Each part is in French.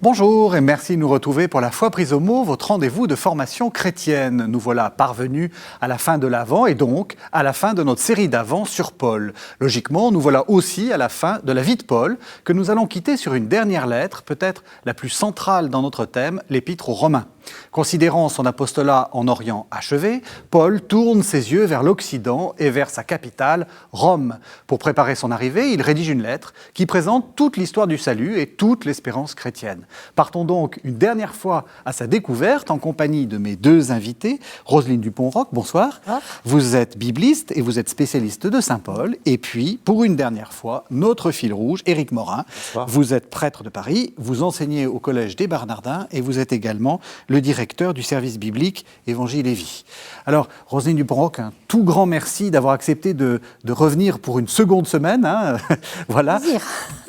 Bonjour et merci de nous retrouver pour la foi prise au mot, votre rendez-vous de formation chrétienne. Nous voilà parvenus à la fin de l'Avent et donc à la fin de notre série d'Avent sur Paul. Logiquement, nous voilà aussi à la fin de la vie de Paul que nous allons quitter sur une dernière lettre, peut-être la plus centrale dans notre thème, l'Épître aux Romains. Considérant son apostolat en Orient achevé, Paul tourne ses yeux vers l'Occident et vers sa capitale, Rome. Pour préparer son arrivée, il rédige une lettre qui présente toute l'histoire du salut et toute l'espérance chrétienne. Partons donc une dernière fois à sa découverte en compagnie de mes deux invités. Roselyne Dupont-Roch, bonsoir. Vous êtes bibliste et vous êtes spécialiste de Saint Paul. Et puis, pour une dernière fois, notre fil rouge, Éric Morin. Bonsoir. Vous êtes prêtre de Paris, vous enseignez au Collège des Bernardins et vous êtes également le directeur du service biblique Évangile et Vie. Alors, Roselyne Dupont-Roch, un tout grand merci d'avoir accepté de revenir pour une seconde semaine. Voilà. Plaisir.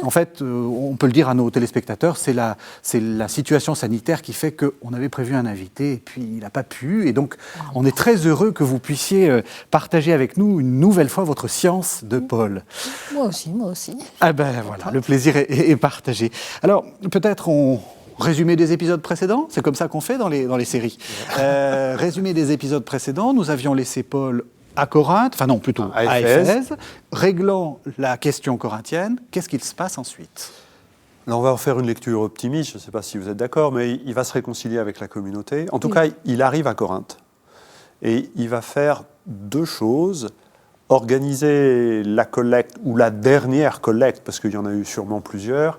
En fait, on peut le dire à nos téléspectateurs, c'est la situation sanitaire qui fait qu'on avait prévu un invité et puis il n'a pas pu. Et donc, on est très heureux que vous puissiez partager avec nous une nouvelle fois votre science de Paul. Moi aussi. Ah ben voilà, le plaisir est partagé. Alors, peut-être résumé des épisodes précédents, c'est comme ça qu'on fait dans les séries. Résumé des épisodes précédents, nous avions laissé Paul à Corinthe, enfin non, plutôt à Éphèse, réglant la question corinthienne. Qu'est-ce qu'il se passe ensuite ? Là, on va en faire une lecture optimiste, je ne sais pas si vous êtes d'accord, mais il va se réconcilier avec la communauté. En tout cas, il arrive à Corinthe et il va faire deux choses. Organiser la collecte, ou la dernière collecte, parce qu'il y en a eu sûrement plusieurs.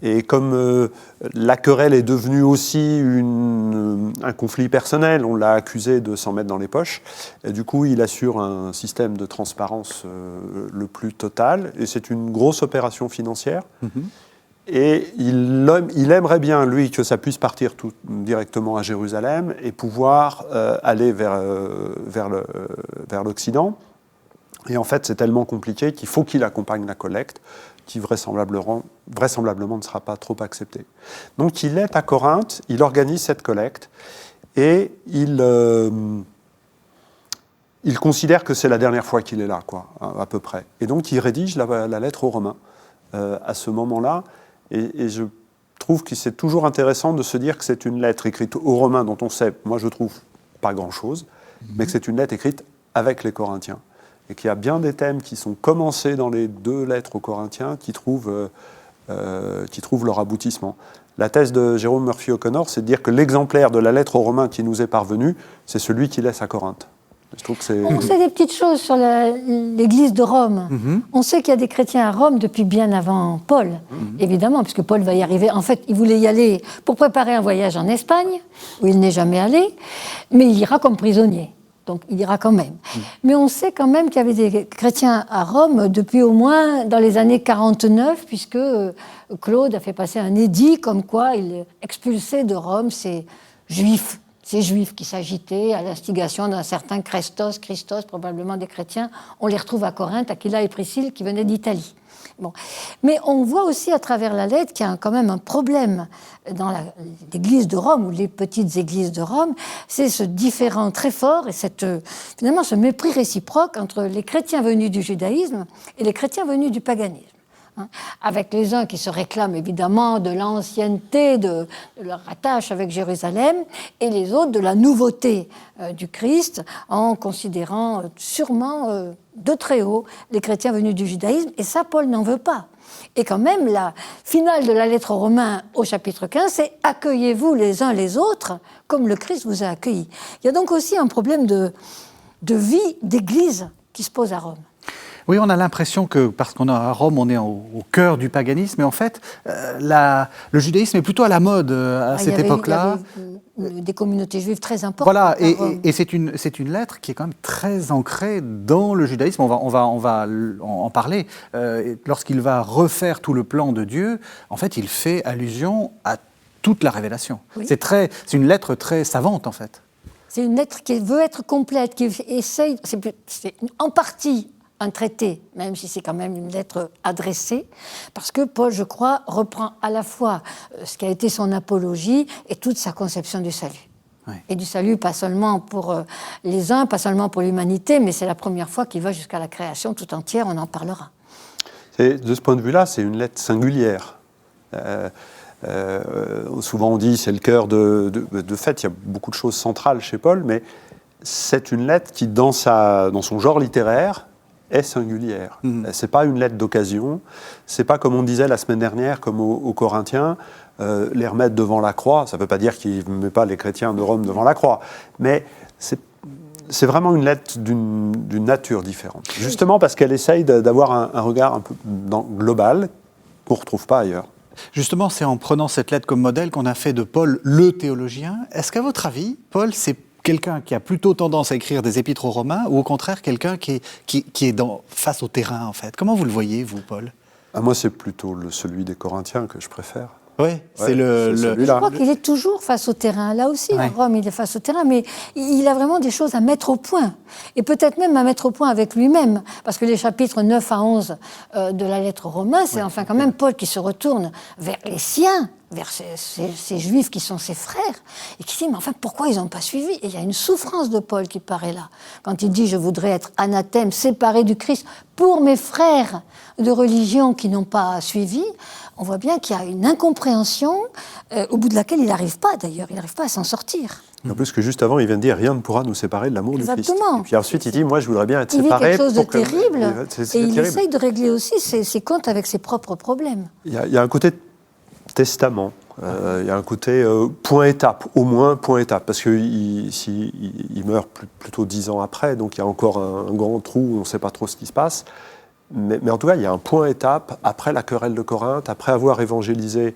Et comme la querelle est devenue aussi un conflit personnel, on l'a accusé de s'en mettre dans les poches, et du coup il assure un système de transparence le plus total, et c'est une grosse opération financière. Et il aimerait bien, lui, que ça puisse partir tout directement à Jérusalem et pouvoir aller vers l'Occident. Et en fait, c'est tellement compliqué qu'il faut qu'il accompagne la collecte, qui vraisemblablement ne sera pas trop acceptée. Donc il est à Corinthe, il organise cette collecte, et il considère que c'est la dernière fois qu'il est là, quoi, à peu près. Et donc il rédige la lettre aux Romains à ce moment-là, et je trouve que c'est toujours intéressant de se dire que c'est une lettre écrite aux Romains dont on sait, moi je trouve, pas grand-chose, mais que c'est une lettre écrite avec les Corinthiens. Et qu'il y a bien des thèmes qui sont commencés dans les deux lettres aux Corinthiens qui trouvent leur aboutissement. La thèse de Jérôme Murphy O'Connor, c'est de dire que l'exemplaire de la lettre aux Romains qui nous est parvenu, c'est celui qui laisse à Corinthe. Je trouve que c'est... On sait des petites choses sur l'église de Rome. On sait qu'il y a des chrétiens à Rome depuis bien avant Paul, évidemment, puisque Paul va y arriver. En fait, il voulait y aller pour préparer un voyage en Espagne, où il n'est jamais allé, mais il ira comme prisonnier. Donc il ira quand même. Mais on sait quand même qu'il y avait des chrétiens à Rome depuis au moins dans les années 49, puisque Claude a fait passer un édit comme quoi il expulsait de Rome ces juifs qui s'agitaient à l'instigation d'un certain Christos, probablement des chrétiens. On les retrouve à Corinthe, Aquila et Priscille, qui venaient d'Italie. Bon. Mais on voit aussi à travers la lettre qu'il y a quand même un problème dans l'église de Rome, ou les petites églises de Rome, c'est ce différend très fort et finalement ce mépris réciproque entre les chrétiens venus du judaïsme et les chrétiens venus du paganisme. Avec les uns qui se réclament évidemment de l'ancienneté de leur attache avec Jérusalem, et les autres de la nouveauté du Christ, en considérant sûrement de très haut les chrétiens venus du judaïsme, et ça Paul n'en veut pas. Et quand même, la finale de la lettre aux Romains au chapitre 15, c'est « Accueillez-vous les uns les autres comme le Christ vous a accueillis ». Il y a donc aussi un problème de vie d'église qui se pose à Rome. Oui, on a l'impression que, parce qu'on est à Rome, on est au cœur du paganisme, mais en fait, le judaïsme est plutôt à la mode à cette époque-là. Il y avait des communautés juives très importantes. Voilà, et c'est une lettre qui est quand même très ancrée dans le judaïsme. On va en parler. Lorsqu'il va refaire tout le plan de Dieu, en fait, il fait allusion à toute la révélation. Oui. C'est une lettre très savante, en fait. C'est une lettre qui veut être complète, qui essaye, c'est en partie un traité, même si c'est quand même une lettre adressée, parce que Paul, je crois, reprend à la fois ce qui a été son apologie et toute sa conception du salut. Oui. Et du salut, pas seulement pour les uns, pas seulement pour l'humanité, mais c'est la première fois qu'il va jusqu'à la création tout entière, on en parlera. De ce point de vue-là, c'est une lettre singulière. Souvent on dit c'est le cœur de fait, il y a beaucoup de choses centrales chez Paul, mais c'est une lettre qui, dans son genre littéraire, est singulière. C'est pas une lettre d'occasion, c'est pas comme on disait la semaine dernière, comme aux Corinthiens, les remettre devant la croix. Ça veut pas dire qu'il ne met pas les chrétiens de Rome devant la croix, mais c'est vraiment une lettre d'une nature différente. Justement parce qu'elle essaye d'avoir un regard un peu global qu'on ne retrouve pas ailleurs. Justement, c'est en prenant cette lettre comme modèle qu'on a fait de Paul le théologien. Est-ce qu'à votre avis, Paul, c'est quelqu'un qui a plutôt tendance à écrire des épîtres aux Romains ou au contraire quelqu'un qui est face au terrain, en fait? Comment vous le voyez, vous, Paul? Moi, c'est plutôt celui des Corinthiens que je préfère. Oui, c'est Je crois qu'il est toujours face au terrain. Là aussi, à Rome, il est face au terrain, mais il a vraiment des choses à mettre au point. Et peut-être même à mettre au point avec lui-même. Parce que les chapitres 9 à 11 de la lettre aux Romains, c'est enfin quand même Paul qui se retourne vers les siens, vers ces juifs qui sont ses frères, et qui dit, mais enfin, pourquoi ils n'ont pas suivi? Et il y a une souffrance de Paul qui paraît là. Quand il dit, je voudrais être anathème, séparé du Christ, pour mes frères de religion qui n'ont pas suivi, on voit bien qu'il y a une incompréhension au bout de laquelle il n'arrive pas, d'ailleurs. Il n'arrive pas à s'en sortir. En plus que juste avant, il vient de dire « Rien ne pourra nous séparer de l'amour du Christ ». Exactement. Et puis ensuite, il dit « Moi, je voudrais bien être séparé ». Il vit quelque chose de terrible, et il terrible. essaye de régler aussi ses comptes avec ses propres problèmes. Il y a un côté testament, il y a un côté point-étape, au moins point-étape, parce qu'il meurt plutôt 10 ans après, donc il y a encore un grand trou, on ne sait pas trop ce qui se passe. Mais en tout cas, il y a un point-étape après la querelle de Corinthe, après avoir évangélisé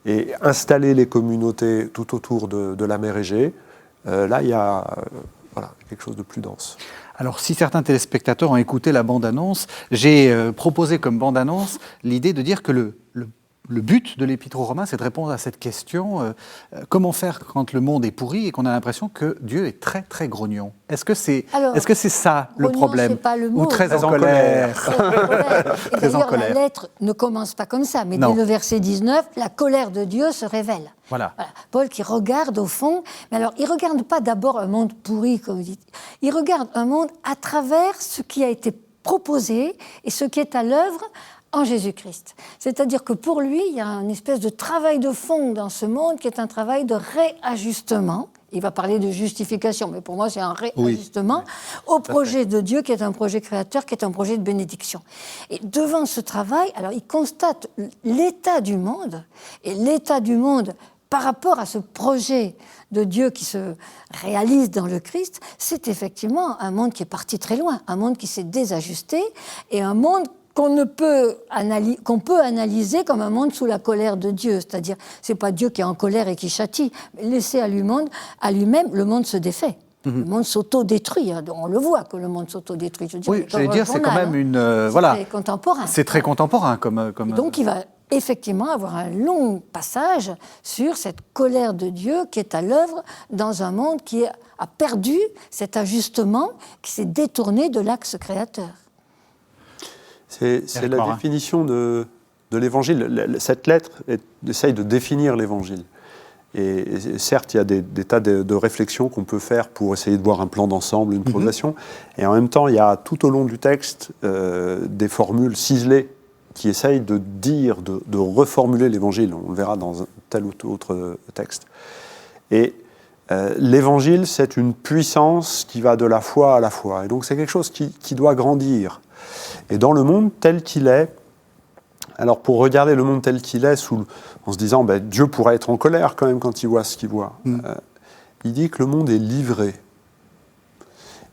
et installé les communautés tout autour de la mer Égée. Là, il y a quelque chose de plus dense. Alors, si certains téléspectateurs ont écouté la bande-annonce, j'ai proposé comme bande-annonce l'idée de dire que le but de l'Épître aux Romains, c'est de répondre à cette question comment faire quand le monde est pourri et qu'on a l'impression que Dieu est très, très grognon? Est-ce que c'est ça le problème? C'est pas le mot. Ou très en colère? Et d'ailleurs, la lettre ne commence pas comme ça, mais dès le verset 19, la colère de Dieu se révèle. Voilà. Paul qui regarde au fond, mais alors il ne regarde pas d'abord un monde pourri, comme vous dites. Il regarde un monde à travers ce qui a été proposé et ce qui est à l'œuvre en Jésus-Christ. C'est-à-dire que pour lui, il y a une espèce de travail de fond dans ce monde qui est un travail de réajustement. Il va parler de justification, mais pour moi, c'est un réajustement au projet de Dieu, qui est un projet créateur, qui est un projet de bénédiction. Et devant ce travail, alors il constate l'état du monde, et l'état du monde par rapport à ce projet de Dieu qui se réalise dans le Christ, c'est effectivement un monde qui est parti très loin, un monde qui s'est désajusté, et un monde qu'on peut analyser comme un monde sous la colère de Dieu. C'est-à-dire, c'est pas Dieu qui est en colère et qui châtie. Laissé à lui-même, le monde se défait. Le monde s'auto-détruit. On le voit que le monde s'auto-détruit. J'allais dire, c'est quand même c'est contemporain. C'est très contemporain comme. Donc, il va effectivement avoir un long passage sur cette colère de Dieu qui est à l'œuvre dans un monde qui a perdu cet ajustement, qui s'est détourné de l'axe créateur. C'est la définition de l'Évangile. Cette lettre essaye de définir l'Évangile. Et certes, il y a des tas de réflexions qu'on peut faire pour essayer de voir un plan d'ensemble, une progression. Et en même temps, il y a tout au long du texte des formules ciselées qui essayent de dire, de reformuler l'Évangile. On le verra dans un tel ou autre texte. Et l'Évangile, c'est une puissance qui va de la foi à la foi. Et donc, c'est quelque chose qui doit grandir. Et dans le monde tel qu'il est, alors pour regarder le monde tel qu'il est, en se disant Dieu pourrait être en colère quand même quand il voit ce qu'il voit, il dit que le monde est livré.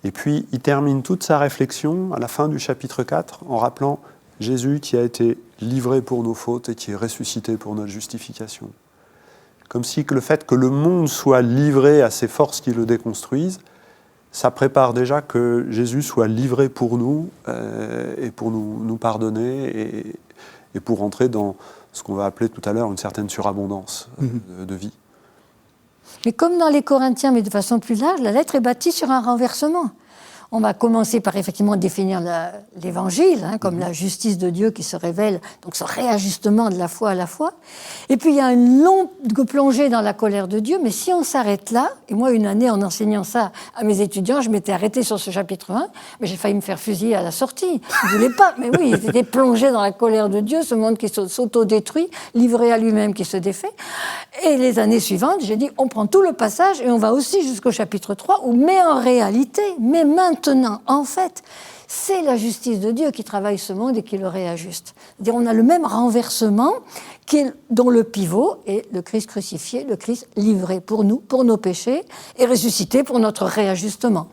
Et puis il termine toute sa réflexion à la fin du chapitre 4 en rappelant Jésus qui a été livré pour nos fautes et qui est ressuscité pour notre justification. Comme si le fait que le monde soit livré à ces forces qui le déconstruisent, ça prépare déjà que Jésus soit livré pour nous et pour nous pardonner et pour entrer dans ce qu'on va appeler tout à l'heure une certaine surabondance de vie. Mais comme dans les Corinthiens, mais de façon plus large, la lettre est bâtie sur un renversement. On va commencer par effectivement définir l'Évangile, comme la justice de Dieu qui se révèle, donc ce réajustement de la foi à la foi. Et puis il y a une longue plongée dans la colère de Dieu, mais si on s'arrête là, et moi une année en enseignant ça à mes étudiants, je m'étais arrêtée sur ce chapitre 1, mais j'ai failli me faire fusiller à la sortie. Je ne voulais pas, mais oui, ils étaient plongés dans la colère de Dieu, ce monde qui s'auto-détruit, livré à lui-même qui se défait. Et les années suivantes, j'ai dit, on prend tout le passage et on va aussi jusqu'au chapitre 3, où, mais en réalité, mais maintenant, en fait, c'est la justice de Dieu qui travaille ce monde et qui le réajuste. C'est-à-dire, on a le même renversement dont le pivot est le Christ crucifié, le Christ livré pour nous, pour nos péchés, et ressuscité pour notre réajustement.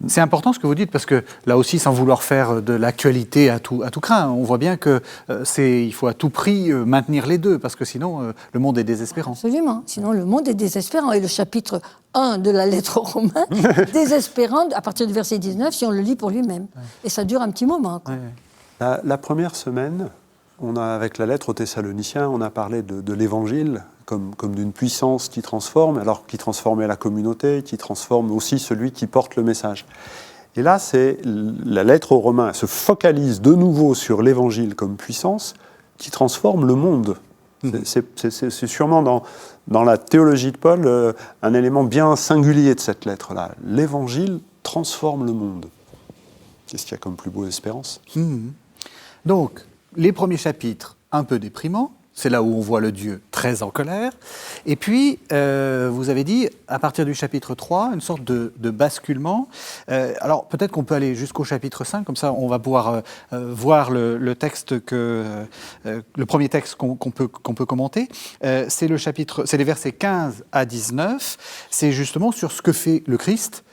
C'est important ce que vous dites, parce que là aussi, sans vouloir faire de l'actualité à tout crin, on voit bien qu'il faut à tout prix maintenir les deux, parce que sinon, le monde est désespérant. Absolument, sinon le monde est désespérant. Et le chapitre 1 de la lettre aux Romains, désespérant à partir du verset 19, si on le lit pour lui-même. Ouais. Et ça dure un petit moment. Quoi. Ouais. La première semaine, avec la lettre aux Thessaloniciens, on a parlé de l'Évangile comme d'une puissance qui transforme, alors qui transformait la communauté, qui transforme aussi celui qui porte le message. Et là, c'est la lettre aux Romains, elle se focalise de nouveau sur l'Évangile comme puissance qui transforme le monde. C'est sûrement dans la théologie de Paul un élément bien singulier de cette lettre-là. L'Évangile transforme le monde. Qu'est-ce qu'il y a comme plus beau espérance ? Donc, les premiers chapitres, un peu déprimants. C'est là où on voit le Dieu très en colère. Et puis, vous avez dit, à partir du chapitre 3, une sorte de basculement. Alors, peut-être qu'on peut aller jusqu'au chapitre 5, comme ça, on va pouvoir voir le texte le premier texte qu'on peut commenter. C'est les versets 15 à 19. C'est justement sur ce que fait le Christ.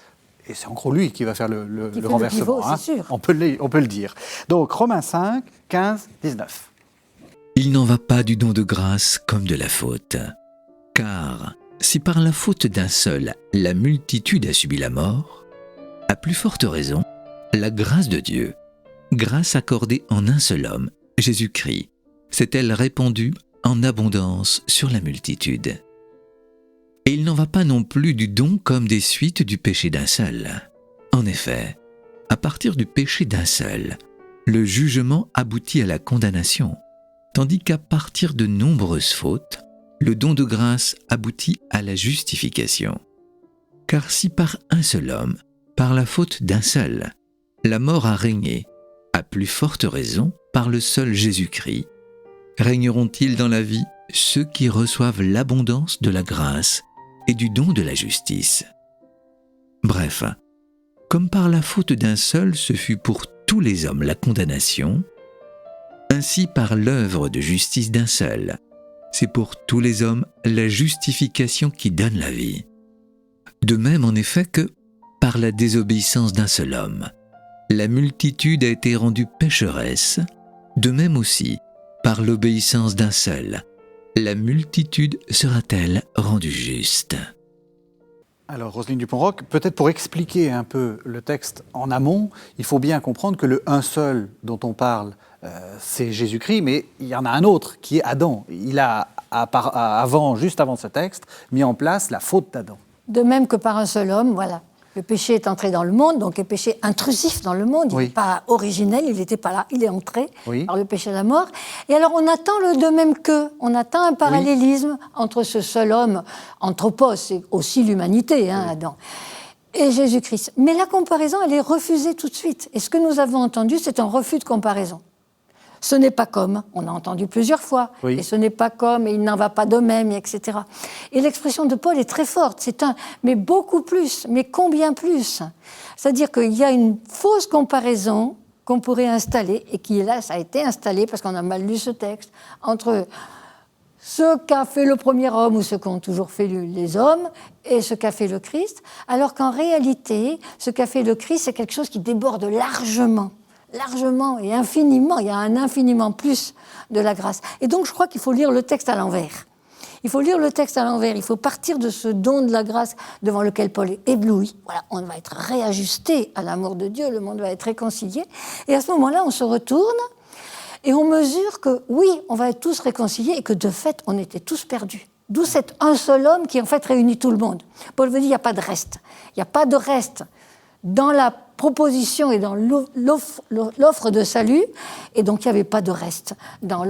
Et c'est en gros lui qui va faire le renversement. Le pivot, c'est sûr. On peut le dire. Donc, Romains 5, 15, 19. Il n'en va pas du don de grâce comme de la faute. Car si par la faute d'un seul, la multitude a subi la mort, à plus forte raison, la grâce de Dieu, grâce accordée en un seul homme, Jésus-Christ, s'est-elle répandue en abondance sur la multitude. Et il n'en va pas non plus du don comme des suites du péché d'un seul. En effet, à partir du péché d'un seul, le jugement aboutit à la condamnation, tandis qu'à partir de nombreuses fautes, le don de grâce aboutit à la justification. Car si par un seul homme, par la faute d'un seul, la mort a régné, à plus forte raison, par le seul Jésus-Christ, régneront-ils dans la vie ceux qui reçoivent l'abondance de la grâce et du don de la justice. Bref, comme par la faute d'un seul ce fut pour tous les hommes la condamnation, ainsi par l'œuvre de justice d'un seul, c'est pour tous les hommes la justification qui donne la vie. De même en effet que, par la désobéissance d'un seul homme, la multitude a été rendue pécheresse, de même aussi, par l'obéissance d'un seul, la multitude sera-t-elle rendue juste. Alors, Roselyne Dupont-Roch, peut-être pour expliquer un peu le texte en amont, il faut bien comprendre que le un seul dont on parle, c'est Jésus-Christ, mais il y en a un autre qui est Adam. Il a, juste avant ce texte, mis en place la faute d'Adam. De même que par un seul homme, voilà. Le péché est entré dans le monde, donc le péché intrusif dans le monde. Il n'est pas originel, il n'était pas là, il est entré par le péché de la mort. Et alors on attend le de même que, on attend un parallélisme entre ce seul homme, anthropos, c'est aussi l'humanité, Adam, et Jésus-Christ. Mais la comparaison, elle est refusée tout de suite. Et ce que nous avons entendu, c'est un refus de comparaison. Ce n'est pas comme, on a entendu plusieurs fois, et ce n'est pas comme, et il n'en va pas de même, etc. Et l'expression de Paul est très forte, c'est mais beaucoup plus, mais combien plus ? C'est-à-dire qu'il y a une fausse comparaison qu'on pourrait installer, et qui est là, ça a été installé, parce qu'on a mal lu ce texte, entre ce qu'a fait le premier homme, ou ce qu'ont toujours fait les hommes, et ce qu'a fait le Christ, alors qu'en réalité, ce qu'a fait le Christ, c'est quelque chose qui déborde largement et infiniment, il y a un infiniment plus de la grâce. Et donc je crois qu'il faut lire le texte à l'envers. Il faut lire le texte à l'envers, il faut partir de ce don de la grâce devant lequel Paul est ébloui. Voilà, on va être réajusté à l'amour de Dieu, le monde va être réconcilié. Et à ce moment-là, on se retourne et on mesure que oui, on va être tous réconciliés et que de fait, on était tous perdus. D'où cet un seul homme qui en fait réunit tout le monde. Paul veut dire, il n'y a pas de reste. Il n'y a pas de reste dans la proposition et dans l'offre de salut, et donc il n'y avait pas de reste dans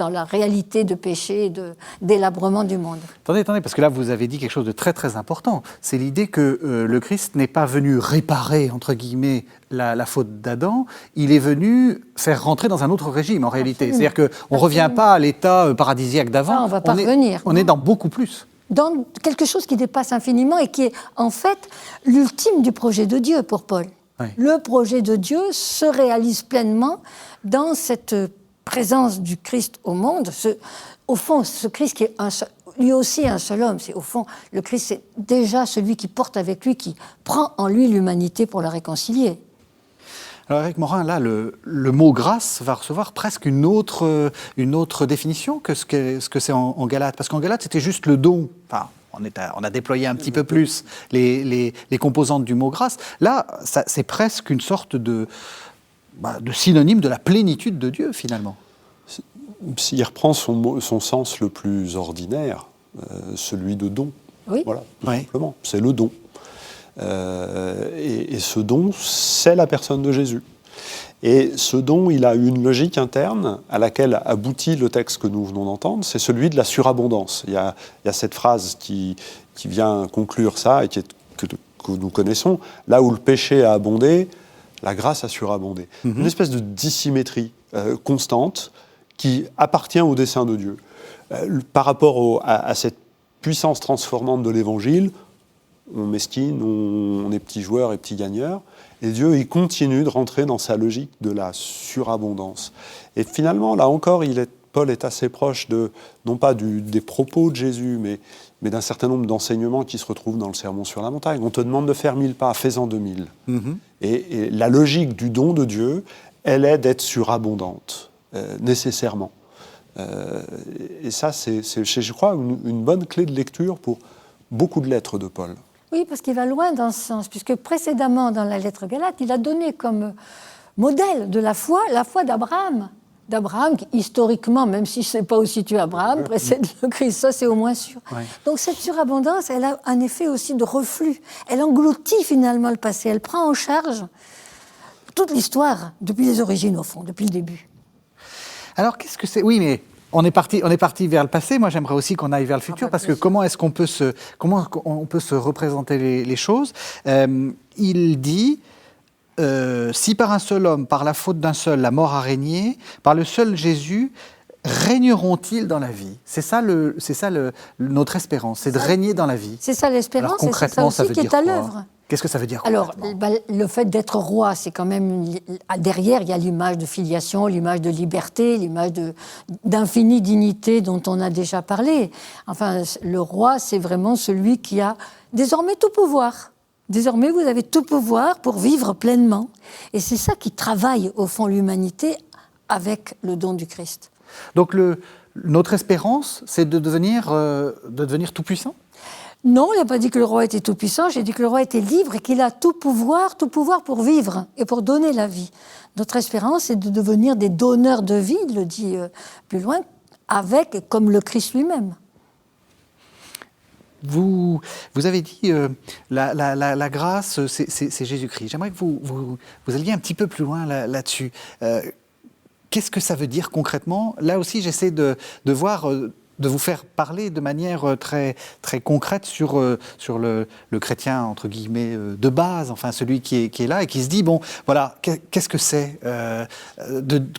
la réalité de péché et de délabrement du monde. Attendez, parce que là, vous avez dit quelque chose de très, très important. C'est l'idée que le Christ n'est pas venu réparer, entre guillemets, la faute d'Adam. Il est venu faire rentrer dans un autre régime, en réalité. Absolument. C'est-à-dire qu'on ne revient pas à l'état paradisiaque d'avant. Ça, on va pas revenir. On est dans beaucoup plus. Dans quelque chose qui dépasse infiniment et qui est, en fait, l'ultime du projet de Dieu pour Paul. Oui. Le projet de Dieu se réalise pleinement dans cette présence du Christ au monde. Au fond, ce Christ qui est lui aussi un seul homme. Au fond, le Christ, c'est déjà celui qui porte avec lui, qui prend en lui l'humanité pour la réconcilier. Alors Éric Morin, là, le mot grâce va recevoir presque une autre définition que ce que c'est en Galates. Parce qu'en Galates, c'était juste le don. Enfin, on a déployé un petit peu plus les composantes du mot grâce. Là, c'est presque une sorte de synonyme de la plénitude de Dieu, finalement. S'il reprend son sens le plus ordinaire, celui de don. Oui. Voilà, tout simplement. C'est le don. Et ce don, c'est la personne de Jésus. Et ce don, il a une logique interne à laquelle aboutit le texte que nous venons d'entendre, c'est celui de la surabondance. Il y a cette phrase qui vient conclure ça et que nous connaissons, là où le péché a abondé, la grâce a surabondé. Une espèce de dissymétrie constante qui appartient au dessein de Dieu. Par rapport à cette puissance transformante de l'Évangile, on mesquine, on est petits joueurs et petits gagneurs, et Dieu, il continue de rentrer dans sa logique de la surabondance. Et finalement, là encore, Paul est assez proche non pas des propos de Jésus, mais d'un certain nombre d'enseignements qui se retrouvent dans le Sermon sur la montagne. On te demande de faire 1000 pas, fais-en 2000. Et la logique du don de Dieu, elle est d'être surabondante, nécessairement. Et ça, c'est, je crois, une bonne clé de lecture pour beaucoup de lettres de Paul. Oui, parce qu'il va loin dans ce sens, puisque précédemment, dans la lettre Galates, il a donné comme modèle de la foi d'Abraham. D'Abraham, qui, historiquement, même si je ne sais pas où situe Abraham, précède le Christ, ça c'est au moins sûr. Ouais. Donc cette surabondance, elle a un effet aussi de reflux. Elle engloutit finalement le passé, elle prend en charge toute l'histoire, depuis les origines au fond, depuis le début. Alors qu'est-ce que c'est ? Oui, mais on est parti vers le passé. Moi, j'aimerais aussi qu'on aille vers le futur, parce que comment est-ce qu'on peut se représenter les choses ? Il dit si par un seul homme, par la faute d'un seul, la mort a régné, par le seul Jésus, régneront-ils dans la vie ? C'est ça notre espérance, c'est de régner dans la vie. C'est ça l'espérance, et c'est ça aussi qui est à l'œuvre. Qu'est-ce que ça veut dire ? Alors, le fait d'être roi, c'est quand même... Derrière, il y a l'image de filiation, l'image de liberté, l'image d'infinie dignité dont on a déjà parlé. Enfin, le roi, c'est vraiment celui qui a désormais tout pouvoir. Désormais, vous avez tout pouvoir pour vivre pleinement. Et c'est ça qui travaille, au fond, l'humanité avec le don du Christ. Donc, notre espérance, c'est de devenir tout-puissant ? Non, il n'a pas dit que le roi était tout-puissant, j'ai dit que le roi était libre et qu'il a tout pouvoir pour vivre et pour donner la vie. Notre espérance, c'est de devenir des donneurs de vie, il le dit plus loin, comme le Christ lui-même. Vous avez dit la grâce, c'est Jésus-Christ. J'aimerais que vous alliez un petit peu plus loin là-dessus. Qu'est-ce que ça veut dire concrètement ? Là aussi, j'essaie de voir... de vous faire parler de manière très, très concrète sur le chrétien, entre guillemets, de base, enfin celui qui est là et qui se dit, bon, voilà, qu'est-ce que c'est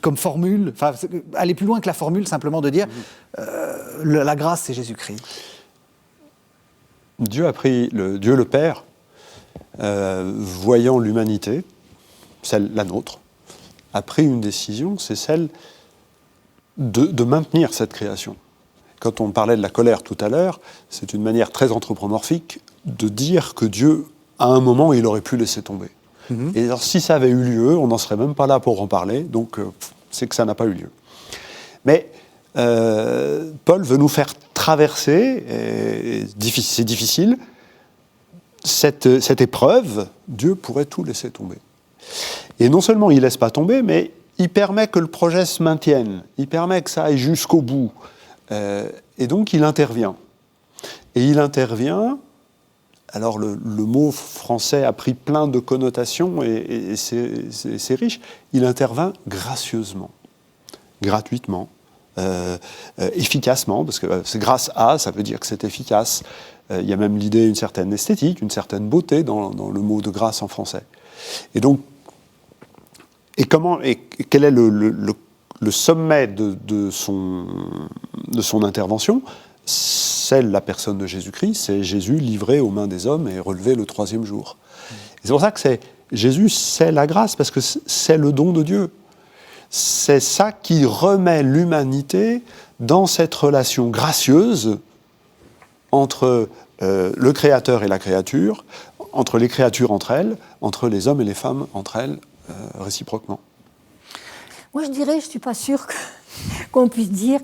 comme formule, enfin, aller plus loin que la formule, simplement de dire, la grâce, c'est Jésus-Christ. Dieu le Père, voyant l'humanité, la nôtre, a pris une décision, c'est celle de maintenir cette création. Quand on parlait de la colère tout à l'heure, c'est une manière très anthropomorphique de dire que Dieu, à un moment, il aurait pu laisser tomber. Et alors, si ça avait eu lieu, on n'en serait même pas là pour en parler, donc c'est que ça n'a pas eu lieu. Mais Paul veut nous faire traverser, et c'est difficile, cette épreuve. Dieu pourrait tout laisser tomber. Et non seulement il ne laisse pas tomber, mais il permet que le projet se maintienne, il permet que ça aille jusqu'au bout. Et donc il intervient. Et il intervient alors le mot français a pris plein de connotations et c'est riche. Il intervint gracieusement, gratuitement, efficacement, parce que c'est grâce à, ça veut dire que c'est efficace. Il y a même l'idée d'une certaine esthétique, une certaine beauté dans le mot de grâce en français. Et donc, quel est le sommet de son intervention? C'est la personne de Jésus-Christ, c'est Jésus livré aux mains des hommes et relevé le 3e jour. Et c'est pour ça que Jésus, c'est la grâce, parce que c'est le don de Dieu. C'est ça qui remet l'humanité dans cette relation gracieuse entre le Créateur et la créature, entre les créatures entre elles, entre les hommes et les femmes entre elles, réciproquement. Moi, je dirais, je ne suis pas sûre qu'on puisse dire...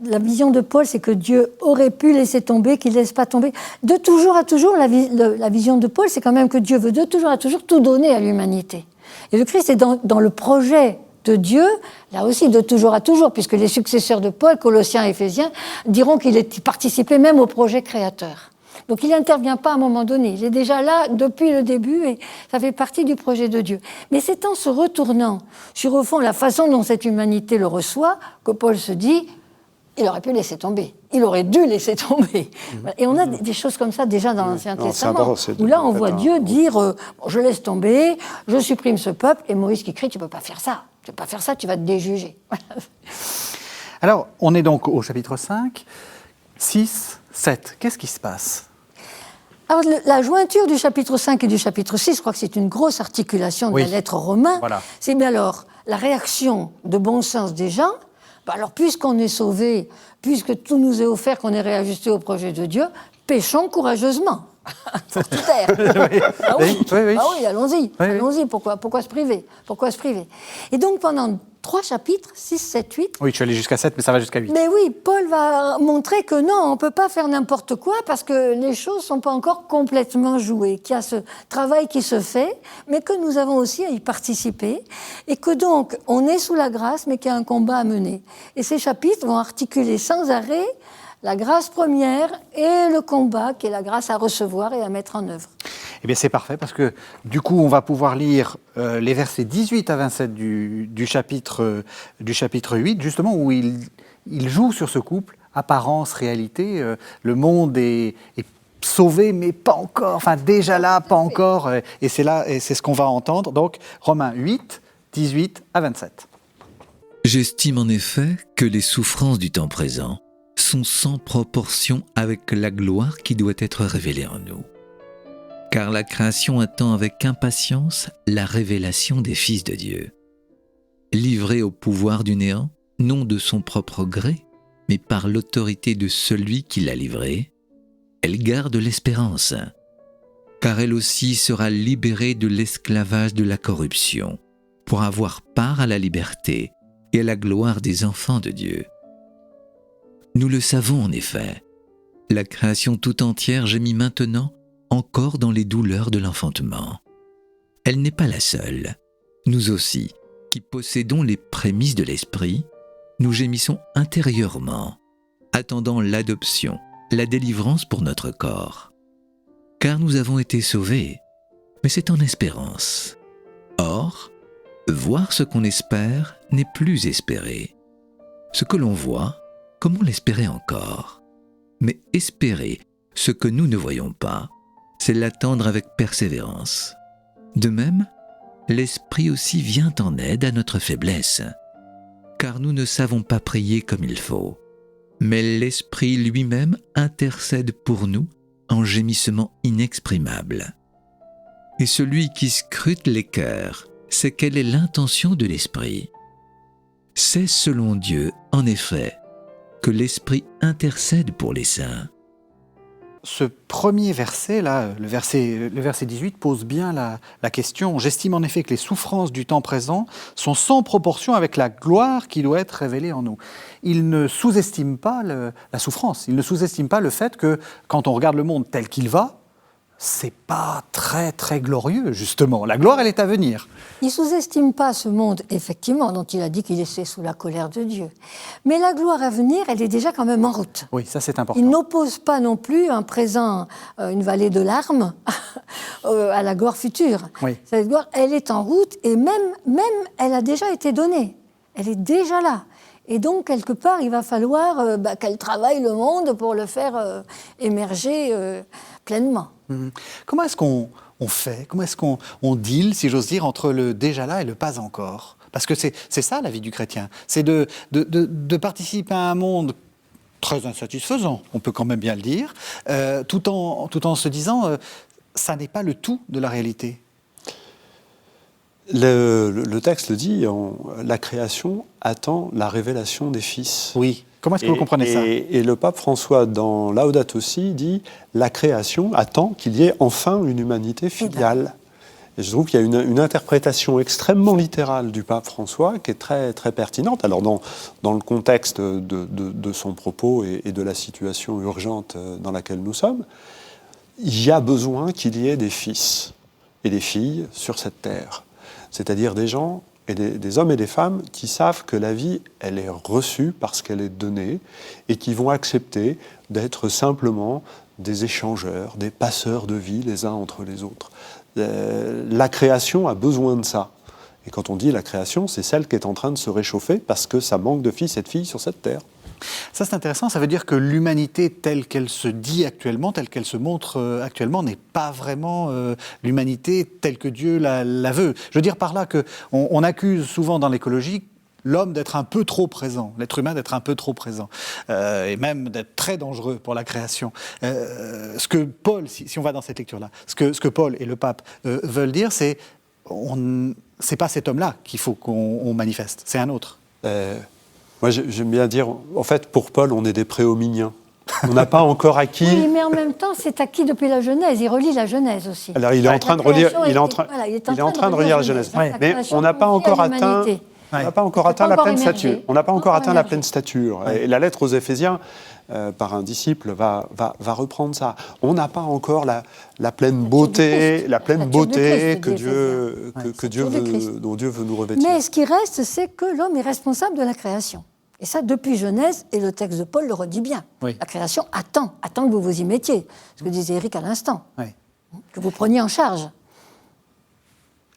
la vision de Paul, c'est que Dieu aurait pu laisser tomber, qu'il ne laisse pas tomber. De toujours à toujours, la vision de Paul, c'est quand même que Dieu veut de toujours à toujours tout donner à l'humanité. Et le Christ est dans le projet de Dieu, là aussi de toujours à toujours, puisque les successeurs de Paul, Colossiens et Éphésiens, diront qu'il participait même au projet créateur. Donc il n'intervient pas à un moment donné, il est déjà là depuis le début et ça fait partie du projet de Dieu. Mais c'est en se retournant sur, au fond, la façon dont cette humanité le reçoit, que Paul se dit... Il aurait pu laisser tomber. Il aurait dû laisser tomber. Et on a des choses comme ça déjà dans l'Ancien Testament, où là on voit Dieu dire je laisse tomber, je supprime ce peuple, et Moïse qui crie tu peux pas faire ça, tu vas te déjuger. Alors, on est donc au chapitre 5, 6, 7. Qu'est-ce qui se passe ? Alors, la jointure du chapitre 5 et du chapitre 6, je crois que c'est une grosse articulation de la lettre aux Romains. Voilà. C'est bien alors la réaction de bon sens des gens. Alors, puisqu'on est sauvé, puisque tout nous est offert, qu'on est réajusté au projet de Dieu, péchons courageusement. Pour tout taire. Oui. Ah oui, oui. Ah oui, allons-y. Oui. Allons-y. Pourquoi se priver ? Et donc, pendant 3 chapitres, 6, 7, 8... Oui, tu es allé jusqu'à 7, mais ça va jusqu'à 8. Mais oui, Paul va montrer que non, on ne peut pas faire n'importe quoi parce que les choses ne sont pas encore complètement jouées, qu'il y a ce travail qui se fait, mais que nous avons aussi à y participer, et que donc, on est sous la grâce, mais qu'il y a un combat à mener. Et ces chapitres vont articuler sans arrêt la grâce première et le combat, qui est la grâce à recevoir et à mettre en œuvre. Eh bien, c'est parfait, parce que du coup, on va pouvoir lire les versets 18 à 27 du chapitre 8, justement, où il joue sur ce couple, apparence-réalité. Le monde est sauvé, mais pas encore. Enfin, déjà là, pas encore. Et c'est là, et c'est ce qu'on va entendre. Donc, Romains 8, 18 à 27. J'estime en effet que les souffrances du temps présent sont sans proportion avec la gloire qui doit être révélée en nous. Car la création attend avec impatience la révélation des fils de Dieu. Livrée au pouvoir du néant, non de son propre gré, mais par l'autorité de celui qui l'a livrée, elle garde l'espérance, car elle aussi sera libérée de l'esclavage de la corruption, pour avoir part à la liberté et à la gloire des enfants de Dieu. Nous le savons en effet, la création tout entière gémit maintenant encore dans les douleurs de l'enfantement. Elle n'est pas la seule. Nous aussi, qui possédons les prémices de l'esprit, nous gémissons intérieurement, attendant l'adoption, la délivrance pour notre corps. Car nous avons été sauvés, mais c'est en espérance. Or, voir ce qu'on espère n'est plus espérer. Ce que l'on voit, comment l'espérer encore ? Mais espérer ce que nous ne voyons pas, c'est l'attendre avec persévérance. De même, l'Esprit aussi vient en aide à notre faiblesse, car nous ne savons pas prier comme il faut, mais l'Esprit lui-même intercède pour nous en gémissements inexprimables. Et celui qui scrute les cœurs sait quelle est l'intention de l'Esprit. C'est selon Dieu, en effet, que l'Esprit intercède pour les saints. Ce premier verset, là, le verset 18, pose bien la question. J'estime en effet que les souffrances du temps présent sont sans proportion avec la gloire qui doit être révélée en nous. Il ne sous-estime pas la souffrance, il ne sous-estime pas le fait que quand on regarde le monde tel qu'il va, c'est pas très très glorieux, justement. La gloire, elle est à venir. Il ne sous-estime pas ce monde, effectivement, dont il a dit qu'il était sous la colère de Dieu. Mais la gloire à venir, elle est déjà quand même en route. Oui, ça c'est important. Il n'oppose pas non plus un présent, une vallée de larmes, à la gloire future. Oui. Cette gloire, elle est en route et même elle a déjà été donnée. Elle est déjà là. Et donc, quelque part, il va falloir qu'elle travaille le monde pour le faire émerger pleinement. Comment est-ce qu'on fait? Comment est-ce qu'on deal, si j'ose dire, entre le déjà là et le pas encore? Parce que c'est ça la vie du chrétien. C'est de participer à un monde très insatisfaisant, on peut quand même bien le dire, tout en se disant ça n'est pas le tout de la réalité. Le texte le dit, la création attend la révélation des fils. Oui. Comment est-ce que vous comprenez ça? Et le pape François, dans Laudato Si, dit la création attend qu'il y ait enfin une humanité filiale. Et je trouve qu'il y a une interprétation extrêmement littérale du pape François qui est très, très pertinente. Alors dans le contexte de son propos et de la situation urgente dans laquelle nous sommes, il y a besoin qu'il y ait des fils et des filles sur cette terre. C'est-à-dire des gens, et des hommes et des femmes qui savent que la vie, elle est reçue parce qu'elle est donnée et qui vont accepter d'être simplement des échangeurs, des passeurs de vie les uns entre les autres. La création a besoin de ça. Et quand on dit la création, c'est celle qui est en train de se réchauffer parce que ça manque de fils et de filles sur cette terre. Ça, c'est intéressant. Ça veut dire que l'humanité telle qu'elle se dit actuellement, telle qu'elle se montre actuellement, n'est pas vraiment l'humanité telle que Dieu la veut. Je veux dire par là qu'on accuse souvent dans l'écologie l'homme d'être un peu trop présent, l'être humain d'être un peu trop présent, et même d'être très dangereux pour la création. Ce que Paul, si on va dans cette lecture-là, ce que Paul et le pape veulent dire, c'est pas cet homme-là qu'il faut qu'on manifeste, c'est un autre. Moi, j'aime bien dire, en fait, pour Paul, on est des préhominiens. On n'a pas encore acquis... Oui, mais en même temps, c'est acquis depuis la Genèse. Il relit la Genèse aussi. Alors, il est en train de relire, il est en train de relire la Genèse. Mais on n'a pas encore atteint... On n'a pas encore atteint la pleine stature. On n'a pas encore atteint la pleine stature. Et la lettre aux Éphésiens, par un disciple, va reprendre ça. On n'a pas encore la pleine beauté, dont Dieu veut nous revêtir. Mais ce qui reste, c'est que l'homme est responsable de la création. Et ça, depuis Genèse, et le texte de Paul le redit bien. Oui. La création attend que vous vous y mettiez. Ce que disait Éric à l'instant. Oui. Que vous preniez en charge.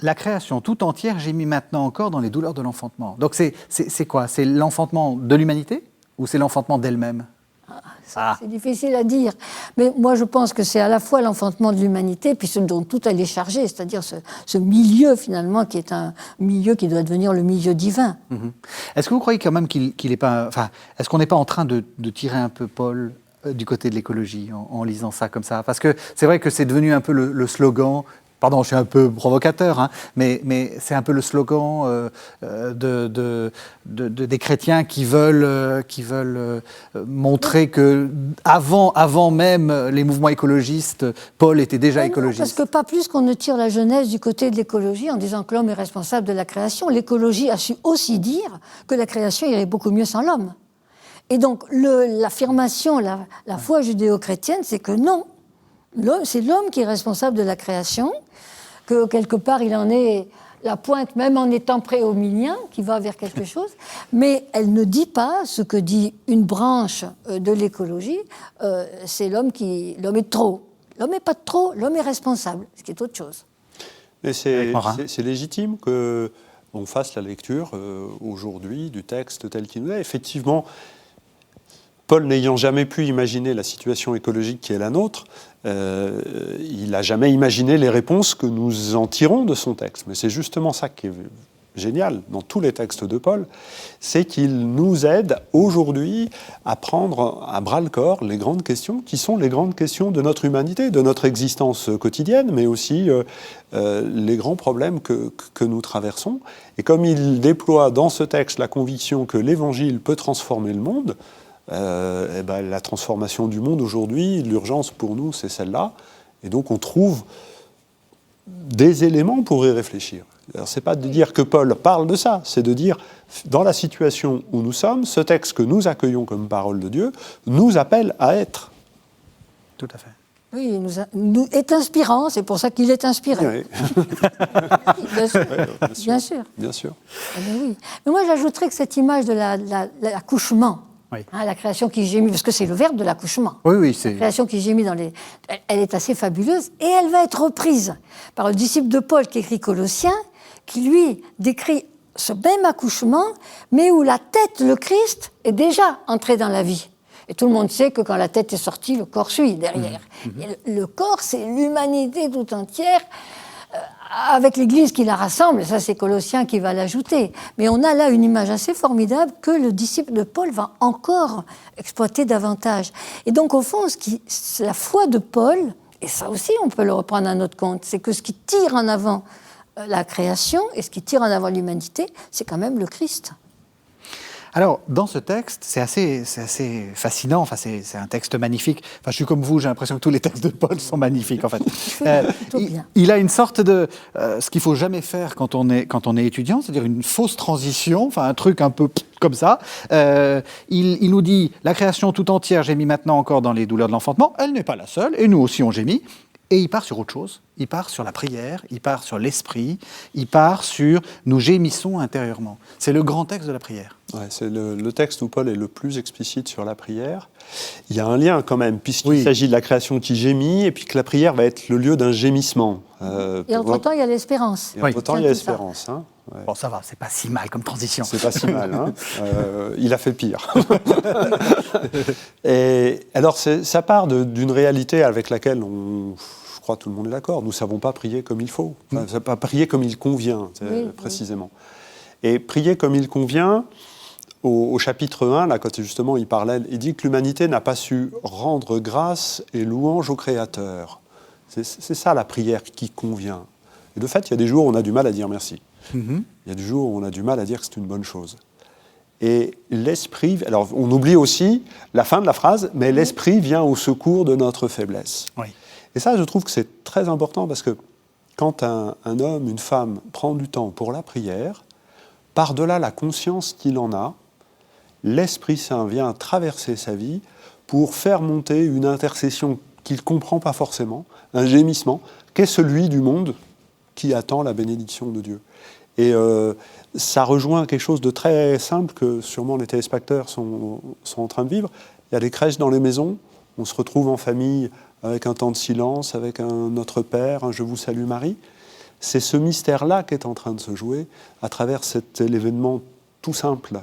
La création tout entière gémit maintenant encore dans les douleurs de l'enfantement. Donc c'est quoi? C'est l'enfantement de l'humanité ou c'est l'enfantement d'elle-même? C'est difficile à dire. Mais moi, je pense que c'est à la fois l'enfantement de l'humanité, puis ce dont tout elle est chargée, c'est-à-dire ce milieu, finalement, qui est un milieu qui doit devenir le milieu divin. Mm-hmm. Est-ce que vous croyez quand même qu'il est pas... Enfin, est-ce qu'on n'est pas en train de tirer un peu Paul du côté de l'écologie en lisant ça comme ça? Parce que c'est vrai que c'est devenu un peu le slogan... Pardon, je suis un peu provocateur, hein, mais c'est un peu le slogan des chrétiens qui veulent montrer que avant même les mouvements écologistes, Paul était déjà écologiste. Parce que pas plus qu'on ne tire la Genèse du côté de l'écologie en disant que l'homme est responsable de la création. L'écologie a su aussi dire que la création irait beaucoup mieux sans l'homme. Et donc l'affirmation, la foi judéo-chrétienne, c'est que non. C'est l'homme qui est responsable de la création, que quelque part il en est la pointe, même en étant préhominien, qui va vers quelque chose, mais elle ne dit pas ce que dit une branche de l'écologie, c'est l'homme est de trop. L'homme n'est pas de trop, l'homme est responsable, ce qui est autre chose. Mais c'est légitime qu'on fasse la lecture aujourd'hui du texte tel qu'il nous est. Effectivement, Paul n'ayant jamais pu imaginer la situation écologique qui est la nôtre, il n'a jamais imaginé les réponses que nous en tirons de son texte. Mais c'est justement ça qui est génial dans tous les textes de Paul, c'est qu'il nous aide aujourd'hui à prendre à bras-le-corps les grandes questions qui sont les grandes questions de notre humanité, de notre existence quotidienne, mais aussi les grands problèmes que nous traversons. Et comme il déploie dans ce texte la conviction que l'Évangile peut transformer le monde, la transformation du monde aujourd'hui, l'urgence pour nous, c'est celle-là. Et donc on trouve des éléments pour y réfléchir. Alors c'est pas de dire que Paul parle de ça, c'est de dire, dans la situation où nous sommes, ce texte que nous accueillons comme parole de Dieu nous appelle à être. Tout à fait. Oui, il nous est inspirant, c'est pour ça qu'il est inspiré. Oui, Bien sûr. Bien sûr. bien sûr. Ah ben oui. Mais moi, j'ajouterais que cette image de l'accouchement, Oui. la création qui gémit, parce que c'est le verbe de l'accouchement. Oui, oui, La c'est... création qui gémit elle est assez fabuleuse et elle va être reprise par le disciple de Paul qui écrit Colossiens, qui lui décrit ce même accouchement, mais où la tête, le Christ, est déjà entré dans la vie. Et tout le monde sait que quand la tête est sortie, le corps suit derrière. Et le corps, c'est l'humanité tout entière, avec l'Église qui la rassemble. Ça, c'est Colossiens qui va l'ajouter. Mais on a là une image assez formidable que le disciple de Paul va encore exploiter davantage. Et donc, au fond, la foi de Paul, et ça aussi, on peut le reprendre à notre compte, c'est que ce qui tire en avant la création et ce qui tire en avant l'humanité, c'est quand même le Christ. Alors, dans ce texte, c'est assez fascinant, enfin, c'est un texte magnifique. Enfin, je suis comme vous, j'ai l'impression que tous les textes de Paul sont magnifiques, en fait. Il a une sorte de... ce qu'il ne faut jamais faire quand on est étudiant, c'est-à-dire une fausse transition, enfin, un truc un peu comme ça. Il nous dit, la création tout entière gémit maintenant encore dans les douleurs de l'enfantement. Elle n'est pas la seule, et nous aussi on gémit. Et il part sur autre chose, il part sur la prière, il part sur l'esprit, il part sur « nous gémissons intérieurement ». C'est le grand texte de la prière. Ouais, c'est le texte où Paul est le plus explicite sur la prière. Il y a un lien quand même, puisqu'il Oui. s'agit de la création qui gémit, et puis que la prière va être le lieu d'un gémissement. Et entre-temps, il y a l'espérance. Et entre-temps, il y a Tout ça. l'espérance. Hein. Ouais. Bon, ça va, c'est pas si mal comme transition. C'est pas si mal. Hein. Il a fait pire. Et alors, ça part d'une réalité avec laquelle je crois que tout le monde est d'accord. Nous ne savons pas prier comme il faut. Enfin, pas prier comme il convient, précisément. Et prier comme il convient, au chapitre 1, là, quand justement il dit que l'humanité n'a pas su rendre grâce et louange au Créateur. C'est ça la prière qui convient. Et de fait, il y a des jours où on a du mal à dire merci. Il y a des jours où on a du mal à dire que c'est une bonne chose. Et l'esprit, alors on oublie aussi la fin de la phrase, mais l'esprit vient au secours de notre faiblesse. Oui. Et ça, je trouve que c'est très important parce que quand un homme, une femme prend du temps pour la prière, par-delà la conscience qu'il en a, l'Esprit Saint vient traverser sa vie pour faire monter une intercession qu'il ne comprend pas forcément, un gémissement, qu'est celui du monde qui attend la bénédiction de Dieu. Et ça rejoint quelque chose de très simple que sûrement les téléspectateurs sont en train de vivre. Il y a des crèches dans les maisons, on se retrouve en famille avec un temps de silence, avec un Notre Père, un Je vous salue Marie. C'est ce mystère-là qui est en train de se jouer à travers l'événement tout simple.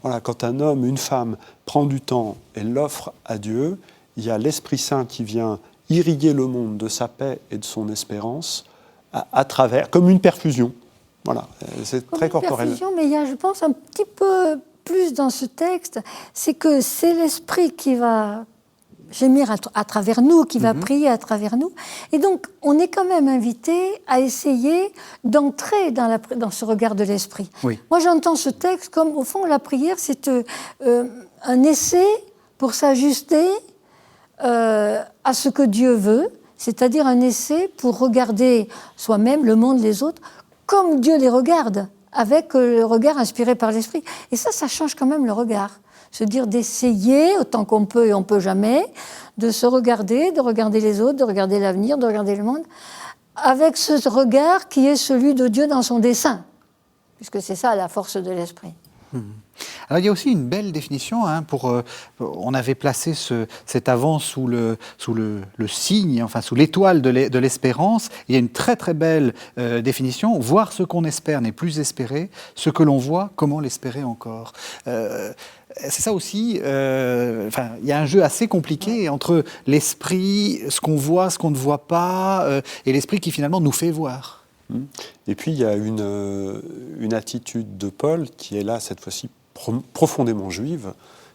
Voilà, quand un homme, une femme prend du temps et l'offre à Dieu, il y a l'Esprit Saint qui vient irriguer le monde de sa paix et de son espérance à travers, comme une perfusion. Voilà, c'est Comme très une corporel. perfusion, mais il y a, je pense, un petit peu plus dans ce texte, c'est que c'est l'Esprit qui va gémir à travers nous, qui va prier à travers nous. Et donc, on est quand même invité à essayer d'entrer dans ce regard de l'Esprit. Oui. Moi, j'entends ce texte comme, au fond, la prière, c'est un essai pour s'ajuster à ce que Dieu veut, c'est-à-dire un essai pour regarder soi-même, le monde, les autres, comme Dieu les regarde, avec le regard inspiré par l'Esprit. Et ça change quand même le regard. Se dire d'essayer, autant qu'on peut et on ne peut jamais, de se regarder, de regarder les autres, de regarder l'avenir, de regarder le monde, avec ce regard qui est celui de Dieu dans son dessein, puisque c'est ça la force de l'Esprit. Alors il y a aussi une belle définition, hein, on avait placé cet avant sous le signe, enfin sous l'étoile de l'espérance. Il y a une très très belle définition, voir ce qu'on espère n'est plus espérer, ce que l'on voit, comment l'espérer encore. C'est ça aussi, il y a un jeu assez compliqué entre l'esprit, ce qu'on voit, ce qu'on ne voit pas, et l'esprit qui finalement nous fait voir. Et puis il y a une attitude de Paul qui est là cette fois-ci profondément juive,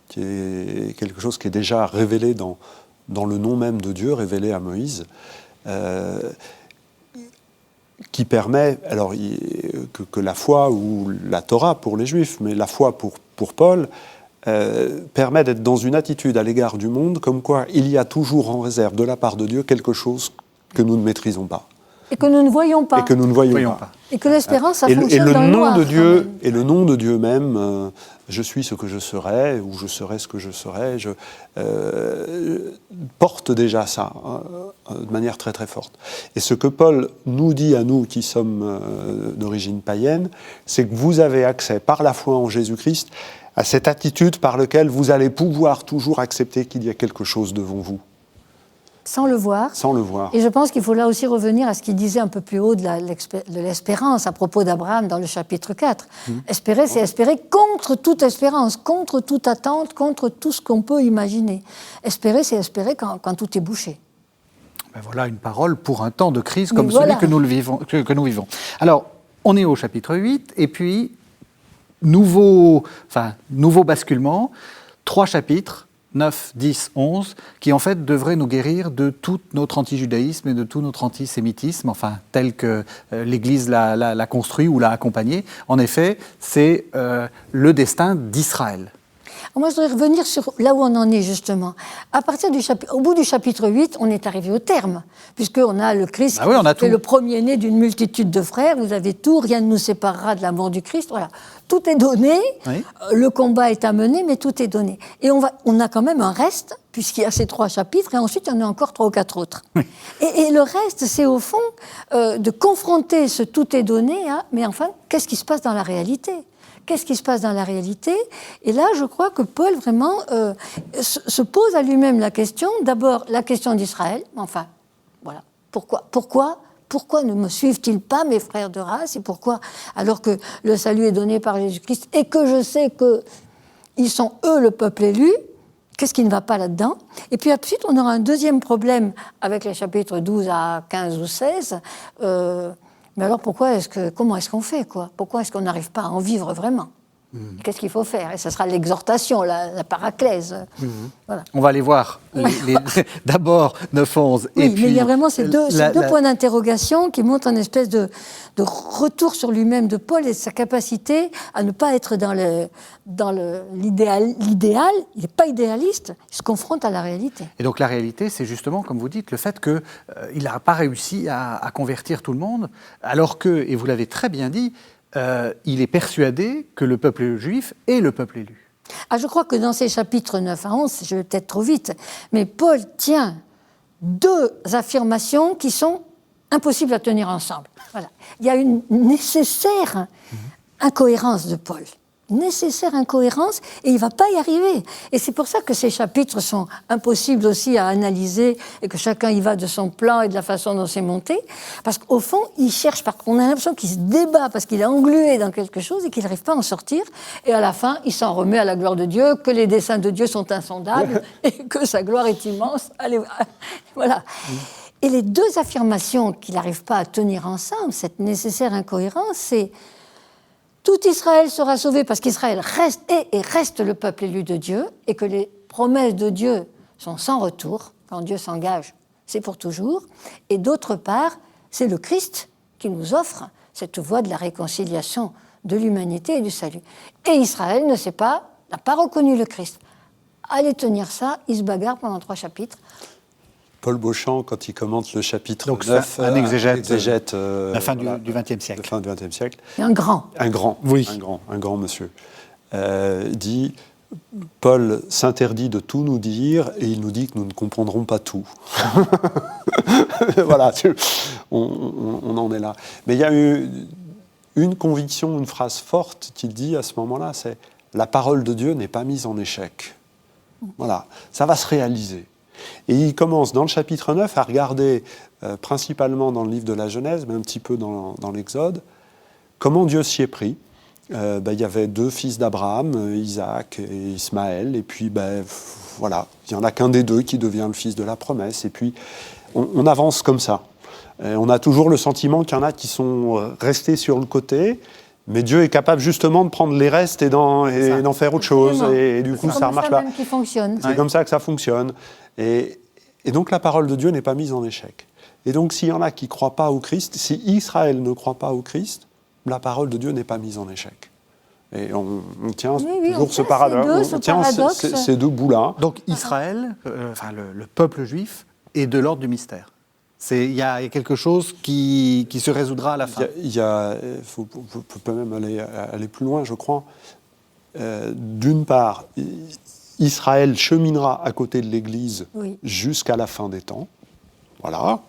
qui est quelque chose qui est déjà révélé dans le nom même de Dieu, révélé à Moïse, qui permet alors que la foi ou la Torah pour les Juifs, mais la foi pour Paul permet d'être dans une attitude à l'égard du monde comme quoi il y a toujours en réserve de la part de Dieu quelque chose que nous ne maîtrisons pas. Et que nous ne voyons pas. Et que nous ne voyons Voyons pas. pas. Et que l'espérance, ça Et fonctionne le dans le nom noir, de quand Dieu même. et le nom de Dieu même, je suis ce que je serai ou je serai ce que je serai, porte déjà ça de manière très très forte. Et ce que Paul nous dit à nous qui sommes d'origine païenne, c'est que vous avez accès par la foi en Jésus-Christ à cette attitude par laquelle vous allez pouvoir toujours accepter qu'il y a quelque chose devant vous, Sans le voir. sans le voir. Et je pense qu'il faut là aussi revenir à ce qu'il disait un peu plus haut de l'espérance à propos d'Abraham dans le chapitre 4. Espérer, c'est espérer contre toute espérance, contre toute attente, contre tout ce qu'on peut imaginer. Espérer, c'est espérer quand tout est bouché. Ben voilà une parole pour un temps de crise comme Mais voilà. celui que nous vivons. Alors, on est au chapitre 8, et puis, nouveau basculement, 3 chapitres, 9, 10, 11, qui en fait devraient nous guérir de tout notre antijudaïsme et de tout notre antisémitisme, enfin tel que l'Église l'a construit ou l'a accompagné. En effet, c'est le destin d'Israël. Moi, je voudrais revenir sur là où on en est, justement. Au bout du chapitre 8, on est arrivé au terme, puisqu'on a le Christ Ah oui, on a qui est tout. le premier-né d'une multitude de frères. Vous avez tout, rien ne nous séparera de l'amour du Christ. Voilà. Tout est donné, Oui. le combat est à mener, mais tout est donné. Et on a quand même un reste, puisqu'il y a ces 3 chapitres, et ensuite, il y en a encore 3 ou 4 autres. Et le reste, c'est au fond de confronter ce tout est donné à, mais enfin, qu'est-ce qui se passe dans la réalité ? Qu'est-ce qui se passe dans la réalité ? Et là, je crois que Paul, vraiment, se pose à lui-même la question, d'abord la question d'Israël, enfin, voilà, pourquoi ne me suivent-ils pas, mes frères de race ? Et pourquoi, alors que le salut est donné par Jésus-Christ, et que je sais qu'ils sont, eux, le peuple élu, qu'est-ce qui ne va pas là-dedans ? Et puis ensuite, on aura un deuxième problème avec les chapitres 12 à 15 ou 16, mais alors comment est-ce qu'on fait, quoi ? Pourquoi est-ce qu'on n'arrive pas à en vivre vraiment ? Qu'est-ce qu'il faut faire ? Et ce sera l'exhortation, la paraclèse. Voilà. On va aller voir d'abord 9, 11, Oui, et puis... mais il y a vraiment ces deux la- points d'interrogation qui montrent une espèce de retour sur lui-même de Paul et de sa capacité à ne pas être dans l'idéal. Il n'est pas idéaliste, il se confronte à la réalité. Et donc la réalité, c'est justement, comme vous dites, le fait qu'il n'a pas réussi à convertir tout le monde, alors que, et vous l'avez très bien dit, il est persuadé que le peuple juif est le peuple élu. Je crois que dans ces chapitres 9 à 11, je vais peut-être trop vite, mais Paul tient 2 affirmations qui sont impossibles à tenir ensemble. Voilà. Il y a une nécessaire incohérence de Paul. Nécessaire incohérence, et il ne va pas y arriver. Et c'est pour ça que ces chapitres sont impossibles aussi à analyser et que chacun y va de son plan et de la façon dont c'est monté. Parce qu'au fond, il cherche, on a l'impression qu'il se débat parce qu'il est englué dans quelque chose et qu'il n'arrive pas à en sortir. Et à la fin, il s'en remet à la gloire de Dieu, que les desseins de Dieu sont insondables et que sa gloire est immense. Allez, voilà. Et les 2 affirmations qu'il n'arrive pas à tenir ensemble, cette nécessaire incohérence, c'est tout Israël sera sauvé parce qu'Israël reste le peuple élu de Dieu et que les promesses de Dieu sont sans retour. Quand Dieu s'engage, c'est pour toujours. Et d'autre part, c'est le Christ qui nous offre cette voie de la réconciliation de l'humanité et du salut. Et Israël n'a pas reconnu le Christ. Allez tenir ça, il se bagarre pendant 3 chapitres. Paul Beauchamp, quand il commente le chapitre Donc, 9, un exégète, la fin du XXe siècle. La fin du XXe siècle. Et un grand. Oui. Un grand monsieur. Dit, Paul s'interdit de tout nous dire et il nous dit que nous ne comprendrons pas tout. Voilà, on en est là. Mais il y a eu une conviction, une phrase forte qu'il dit à ce moment-là, c'est « La parole de Dieu n'est pas mise en échec ». Voilà, ça va se réaliser. Et il commence dans le chapitre 9 à regarder, principalement dans le livre de la Genèse, mais un petit peu dans l'Exode, comment Dieu s'y est pris. Il y avait 2 fils d'Abraham, Isaac et Ismaël, et puis voilà, il n'y en a qu'un des 2 qui devient le fils de la promesse, et puis on avance comme ça. Et on a toujours le sentiment qu'il y en a qui sont restés sur le côté, mais Dieu est capable justement de prendre les restes et d'en faire autre chose, et du coup ça ne marche pas. C'est comme ça même qui fonctionne. C'est comme ça que ça fonctionne. Et donc la parole de Dieu n'est pas mise en échec. Et donc s'il y en a qui ne croient pas au Christ, si Israël ne croit pas au Christ, la parole de Dieu n'est pas mise en échec. Et on tient toujours ce paradoxe. On tient ces 2 bouts-là. Donc Israël, le peuple juif, est de l'ordre du mystère. Il y a quelque chose qui se résoudra à la fin. Il faut peut même aller plus loin, je crois. D'une part, Israël cheminera à côté de l'Église jusqu'à la fin des temps. Voilà.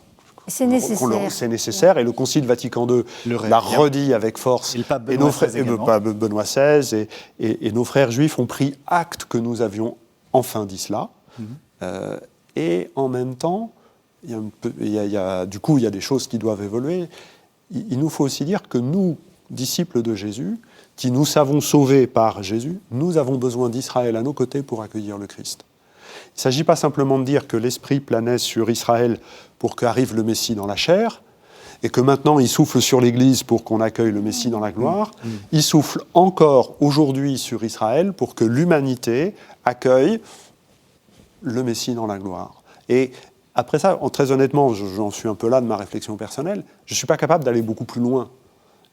C'est nécessaire. C'est nécessaire, et le Concile Vatican II l'a redit avec force. Et le pape Benoît XVI et nos frères juifs ont pris acte que nous avions enfin dit cela. Et en même temps, il y a des choses qui doivent évoluer. Il nous faut aussi dire que nous, disciples de Jésus, qui nous savons sauvés par Jésus, nous avons besoin d'Israël à nos côtés pour accueillir le Christ. Il ne s'agit pas simplement de dire que l'Esprit planait sur Israël pour qu'arrive le Messie dans la chair, et que maintenant il souffle sur l'Église pour qu'on accueille le Messie dans la gloire. Il souffle encore aujourd'hui sur Israël pour que l'humanité accueille le Messie dans la gloire. Et après ça, très honnêtement, j'en suis un peu là de ma réflexion personnelle, je ne suis pas capable d'aller beaucoup plus loin.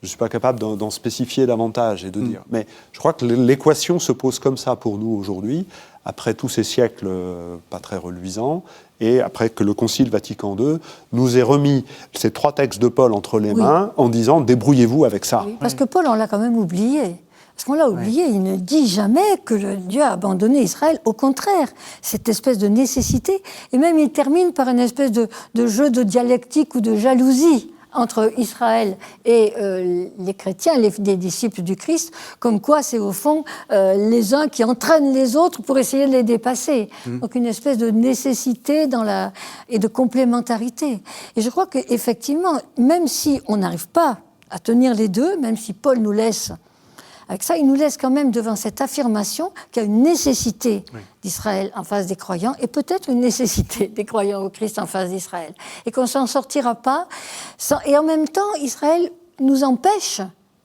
Je ne suis pas capable d'en spécifier davantage et de dire. Mais je crois que l'équation se pose comme ça pour nous aujourd'hui, après tous ces siècles pas très reluisants, et après que le Concile Vatican II nous ait remis ces 3 textes de Paul entre les mains en disant « débrouillez-vous avec ça ». Oui, parce que Paul, on l'a quand même oublié. Parce qu'on l'a oublié, il ne dit jamais que Dieu a abandonné Israël. Au contraire, cette espèce de nécessité. Et même il termine par une espèce de jeu de dialectique ou de jalousie entre Israël et les chrétiens, les disciples du Christ, comme quoi c'est au fond les uns qui entraînent les autres pour essayer de les dépasser. Donc une espèce de nécessité et de complémentarité. Et je crois qu'effectivement, même si on n'arrive pas à tenir les deux, même si Paul nous laisse avec ça, il nous laisse quand même devant cette affirmation qu'il y a une nécessité d'Israël en face des croyants, et peut-être une nécessité des croyants au Christ en face d'Israël, et qu'on ne s'en sortira pas. Et en même temps, Israël nous empêche,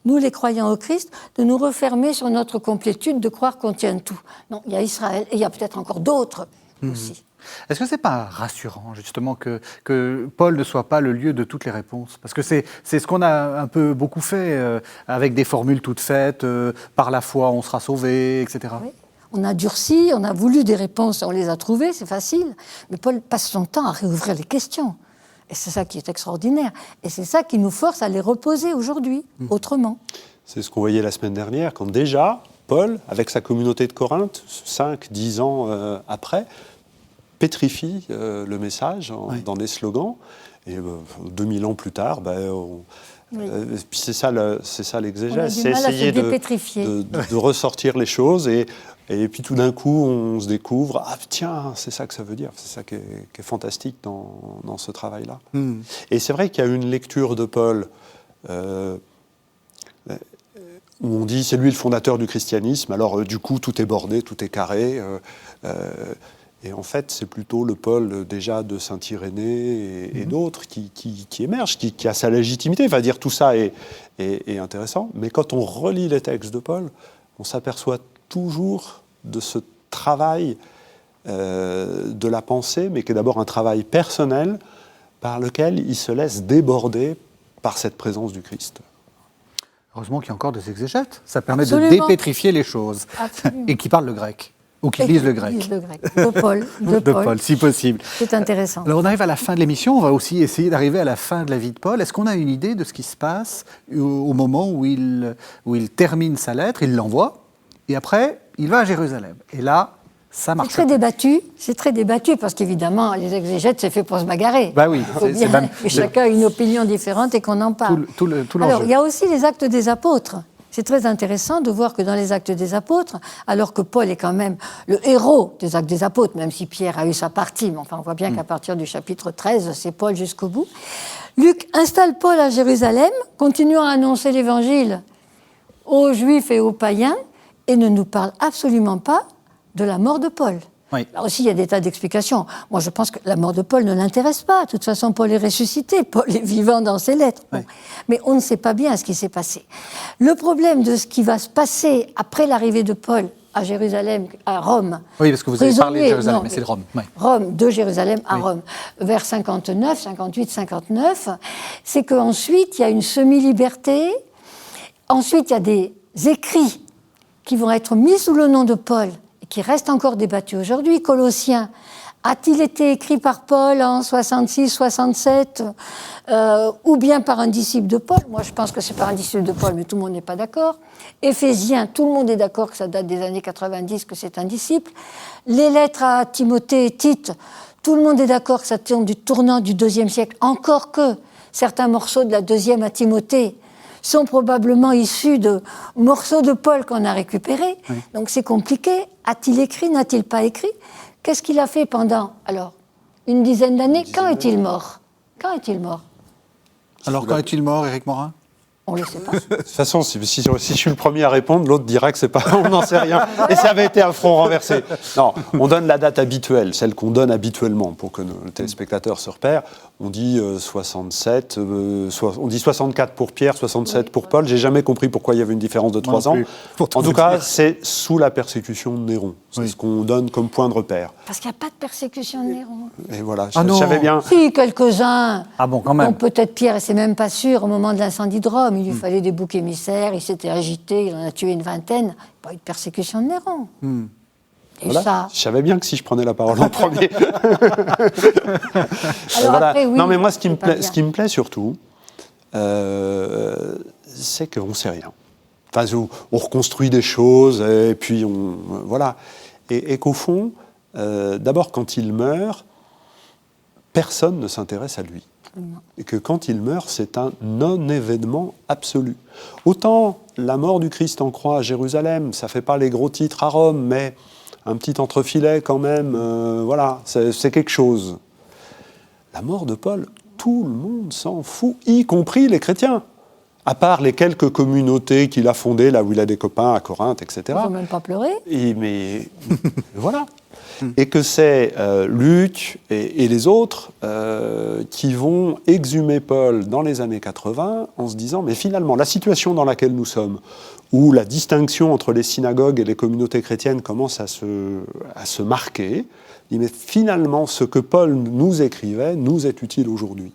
nous les croyants au Christ, de nous refermer sur notre complétude, de croire qu'on tient tout. Non, il y a Israël, et il y a peut-être encore d'autres aussi. Est-ce que ce n'est pas rassurant, justement, que Paul ne soit pas le lieu de toutes les réponses ? Parce que c'est ce qu'on a un peu beaucoup fait, avec des formules toutes faites, par la foi on sera sauvé, etc. Oui. On a durci, on a voulu des réponses, on les a trouvées, c'est facile. Mais Paul passe son temps à réouvrir les questions. Et c'est ça qui est extraordinaire. Et c'est ça qui nous force à les reposer aujourd'hui, autrement. C'est ce qu'on voyait la semaine dernière, quand déjà, Paul, avec sa communauté de Corinthe, 5-10 ans après, pétrifie le message dans des slogans, et 2000 ans plus tard, c'est ça l'exégèse, c'est essayer de ressortir les choses, et puis tout d'un coup on se découvre, ah tiens, c'est ça que ça veut dire, c'est ça qui est fantastique dans ce travail-là. Et c'est vrai qu'il y a une lecture de Paul où on dit c'est lui le fondateur du christianisme, alors du coup tout est bordé, tout est carré, et en fait, c'est plutôt le Paul déjà de Saint-Irénée et d'autres qui émergent, qui a sa légitimité. Enfin, dire tout ça est intéressant. Mais quand on relit les textes de Paul, on s'aperçoit toujours de ce travail de la pensée, mais qui est d'abord un travail personnel par lequel il se laisse déborder par cette présence du Christ. Heureusement qu'il y a encore des exégètes. Ça permet de dépétrifier les choses. Et qui parlent le grec. Ou qui lisent le grec. De Paul. De Paul, si possible. C'est intéressant. Alors on arrive à la fin de l'émission, on va aussi essayer d'arriver à la fin de la vie de Paul. Est-ce qu'on a une idée de ce qui se passe au moment où il termine sa lettre, il l'envoie, et après, il va à Jérusalem. Et là, ça marche. C'est très débattu, parce qu'évidemment, les exégètes, c'est fait pour se bagarrer. Bah oui. Chacun a une opinion différente et qu'on en parle. Tout l'enjeu. Alors, il y a aussi les actes des apôtres. C'est très intéressant de voir que dans les Actes des Apôtres, alors que Paul est quand même le héros des Actes des Apôtres, même si Pierre a eu sa partie, mais enfin on voit bien qu'à partir du chapitre 13, c'est Paul jusqu'au bout. Luc installe Paul à Jérusalem, continuant à annoncer l'Évangile aux Juifs et aux païens, et ne nous parle absolument pas de la mort de Paul. Oui. Là aussi, il y a des tas d'explications. Moi, je pense que la mort de Paul ne l'intéresse pas. De toute façon, Paul est ressuscité. Paul est vivant dans ses lettres. Bon. Mais on ne sait pas bien ce qui s'est passé. Le problème de ce qui va se passer après l'arrivée de Paul à Jérusalem, à Rome... Oui, parce que vous avez parlé de Jérusalem, mais c'est de Rome. Oui. Rome, de Jérusalem à Rome, vers 59, 58, 59, c'est qu'ensuite, il y a une semi-liberté. Ensuite, il y a des écrits qui vont être mis sous le nom de Paul, qui reste encore débattu aujourd'hui. Colossiens A-t-il été écrit par Paul en 66, 67, ou bien par un disciple de Paul? Moi, je pense que c'est par un disciple de Paul, mais tout le monde n'est pas d'accord. Éphésiens, tout le monde est d'accord que ça date des années 90, que c'est un disciple. Les lettres à Timothée et Tite, tout le monde est d'accord que ça tourne du tournant du IIe siècle, encore que certains morceaux de la deuxième à Timothée sont probablement issus de morceaux de Paul qu'on a récupérés. Oui. Donc c'est compliqué. A-t-il écrit, n'a-t-il pas écrit? Qu'est-ce qu'il a fait pendant, alors, une dizaine d'années? Quand est-il mort? Quand est-il mort? Alors, quand est-il mort, Éric Morin? On ne le sait pas. De toute façon, si je suis le premier à répondre, l'autre dira que c'est pas, on n'en sait rien. Et ça avait été un front renversé. Non, on donne la date habituelle, celle qu'on donne habituellement pour que nos téléspectateurs se repèrent. On dit 67, on dit 64 pour Pierre, 67 pour Paul. J'ai jamais compris pourquoi il y avait une différence de 3 ans. En tout cas, c'est sous la persécution de Néron. C'est ce qu'on donne comme point de repère. Parce qu'il n'y a pas de persécution de Néron. Et voilà, je savais bien. Si, quelques-uns. Ah bon, quand même. Donc peut-être Pierre, et c'est même pas sûr, au moment de l'incendie de Rome, il lui fallait des boucs émissaires, il s'était agité, il en a tué une vingtaine. Pas eu de persécution de Néron. Et voilà. ça... Je savais bien que si je prenais la parole en premier. Alors voilà. après, oui, non, mais moi, ce qui me plaît surtout, c'est qu'on ne sait rien. Enfin, on reconstruit des choses, et puis voilà. Et qu'au fond, d'abord, quand il meurt, personne ne s'intéresse à lui. Et que quand il meurt, c'est un non-événement absolu. Autant la mort du Christ en croix à Jérusalem, ça ne fait pas les gros titres à Rome, mais un petit entrefilet quand même, voilà, c'est quelque chose. La mort de Paul, tout le monde s'en fout, y compris les chrétiens. À part les quelques communautés qu'il a fondées, là où il a des copains, à Corinthe, etc. Ils n'ont même pas pleuré. Mais voilà. Et que c'est Luc et les autres qui vont exhumer Paul dans les années 80 en se disant, mais finalement, la situation dans laquelle nous sommes, où la distinction entre les synagogues et les communautés chrétiennes commence à se marquer, mais finalement, ce que Paul nous écrivait nous est utile aujourd'hui.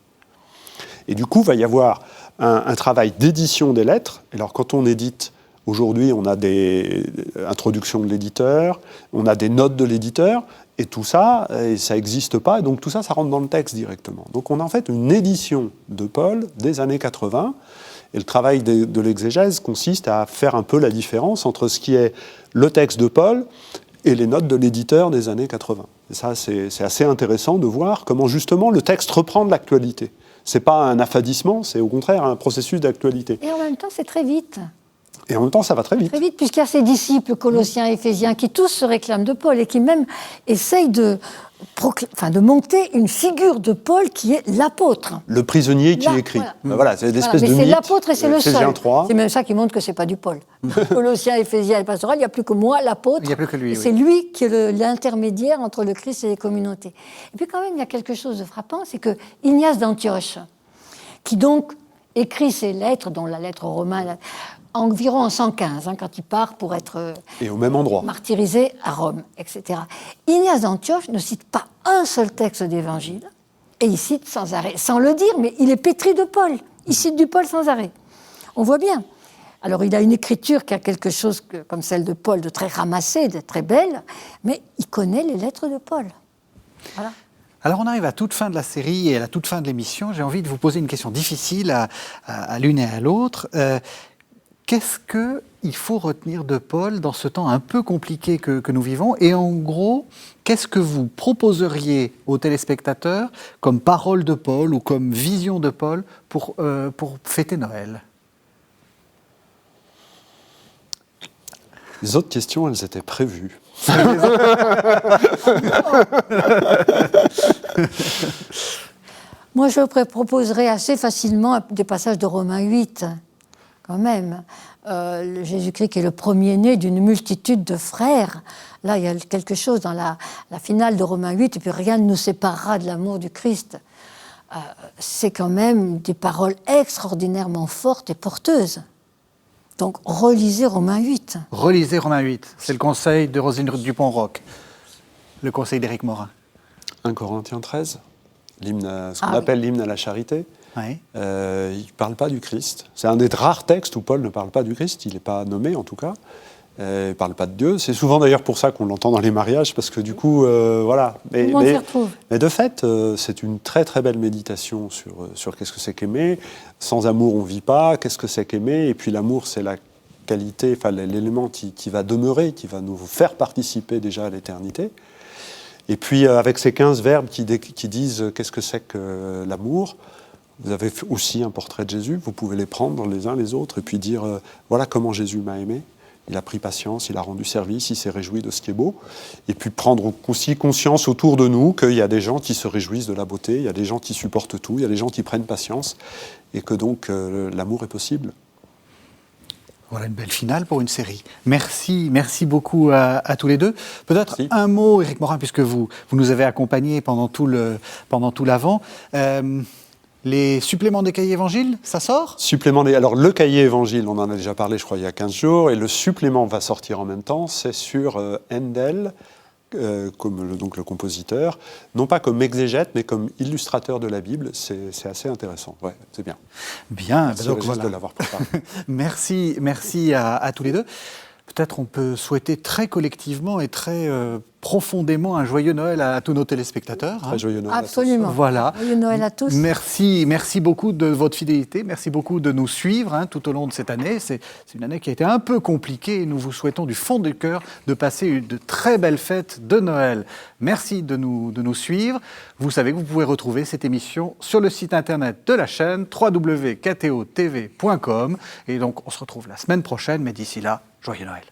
Et du coup, il va y avoir un travail d'édition des lettres. Alors, quand on édite, aujourd'hui, on a des introductions de l'éditeur, on a des notes de l'éditeur, et tout ça, ça n'existe pas, et donc tout ça, ça rentre dans le texte directement. Donc, on a en fait une édition de Paul des années 80, et le travail de l'exégèse consiste à faire un peu la différence entre ce qui est le texte de Paul et les notes de l'éditeur des années 80. Et ça, c'est assez intéressant de voir comment, justement, le texte reprend de l'actualité. Ce n'est pas un affadissement, c'est au contraire un processus d'actualité. Et en même temps, c'est très vite. Et en même temps, ça va très vite. Très vite, puisqu'il y a ces disciples, Colossiens, Éphésiens, qui tous se réclament de Paul et qui même essayent de monter une figure de Paul qui est l'apôtre. Le prisonnier qui écrit. Voilà, c'est l'espèce de mythe. Mais c'est l'apôtre et c'est le seul. 3. C'est même ça qui montre que ce n'est pas du Paul. Colossiens, Éphésiens et Pastoral, il n'y a plus que moi, l'apôtre. Il n'y a plus que lui. C'est lui qui est l'intermédiaire entre le Christ et les communautés. Et puis quand même, il y a quelque chose de frappant, c'est que Ignace d'Antioche, qui donc écrit ses lettres, dont la lettre aux Romains, environ en 115, quand il part pour être et au même endroit. Martyrisé à Rome, etc. Ignace d'Antioche ne cite pas un seul texte d'évangile, et il cite sans arrêt, sans le dire, mais il est pétri de Paul. Il cite du Paul sans arrêt. On voit bien. Alors il a une écriture qui a quelque chose comme celle de Paul, de très ramassée, de très belle, mais il connaît les lettres de Paul. Voilà. Alors on arrive à toute fin de la série et à la toute fin de l'émission. J'ai envie de vous poser une question difficile à l'une et à l'autre. Qu'est-ce qu'il faut retenir de Paul dans ce temps un peu compliqué que nous vivons? Et en gros, qu'est-ce que vous proposeriez aux téléspectateurs comme parole de Paul ou comme vision de Paul pour fêter Noël? Les autres questions, elles étaient prévues. Moi, je proposerais assez facilement des passages de Romains 8. Quand même, Jésus-Christ qui est le premier-né d'une multitude de frères. Là, il y a quelque chose dans la finale de Romains 8, et puis rien ne nous séparera de l'amour du Christ. C'est quand même des paroles extraordinairement fortes et porteuses. Donc, relisez Romains 8. Relisez Romains 8. C'est le conseil de Roselyne Dupont-Roch, le conseil d'Éric Morin. 1 Corinthiens 13, ce qu'on appelle l'hymne à la charité. Oui. Il ne parle pas du Christ. C'est un des rares textes où Paul ne parle pas du Christ, il n'est pas nommé en tout cas. Il ne parle pas de Dieu. C'est souvent d'ailleurs pour ça qu'on l'entend dans les mariages, parce que du coup, voilà. Tout le monde s'y retrouve. Mais de fait, c'est une très très belle méditation sur qu'est-ce que c'est qu'aimer. Sans amour, on ne vit pas. Qu'est-ce que c'est qu'aimer? Et puis l'amour, c'est la qualité, enfin l'élément qui va demeurer, qui va nous faire participer déjà à l'éternité. Et puis avec ces 15 verbes qui disent qu'est-ce que c'est que l'amour, vous avez aussi un portrait de Jésus. Vous pouvez les prendre les uns les autres et puis dire voilà comment Jésus m'a aimé. Il a pris patience, il a rendu service, il s'est réjoui de ce qui est beau. Et puis prendre aussi conscience autour de nous qu'il y a des gens qui se réjouissent de la beauté, il y a des gens qui supportent tout, il y a des gens qui prennent patience, et que donc l'amour est possible. Voilà une belle finale pour une série. Merci beaucoup à tous les deux. Peut-être un mot, Éric Morin, puisque vous nous avez accompagnés pendant tout l'avant. Les suppléments des cahiers évangiles, ça sort ? Alors le cahier évangile, on en a déjà parlé, je crois, il y a 15 jours, et le supplément va sortir en même temps, c'est sur Handel, comme donc le compositeur, non pas comme exégète, mais comme illustrateur de la Bible. C'est assez intéressant. Ouais, c'est bien. Bien, merci donc voilà. de l'avoir préparé. merci à tous les deux. Peut-être on peut souhaiter très collectivement et très profondément un joyeux Noël à tous nos téléspectateurs. Très joyeux Noël. Absolument. Voilà. Joyeux Noël à tous. Merci beaucoup de votre fidélité. Merci beaucoup de nous suivre tout au long de cette année. C'est une année qui a été un peu compliquée et nous vous souhaitons du fond du cœur de passer de très belles fêtes de Noël. Merci de nous suivre. Vous savez que vous pouvez retrouver cette émission sur le site internet de la chaîne www.ktotv.com. Et donc on se retrouve la semaine prochaine, mais d'ici là, joyeux Noël.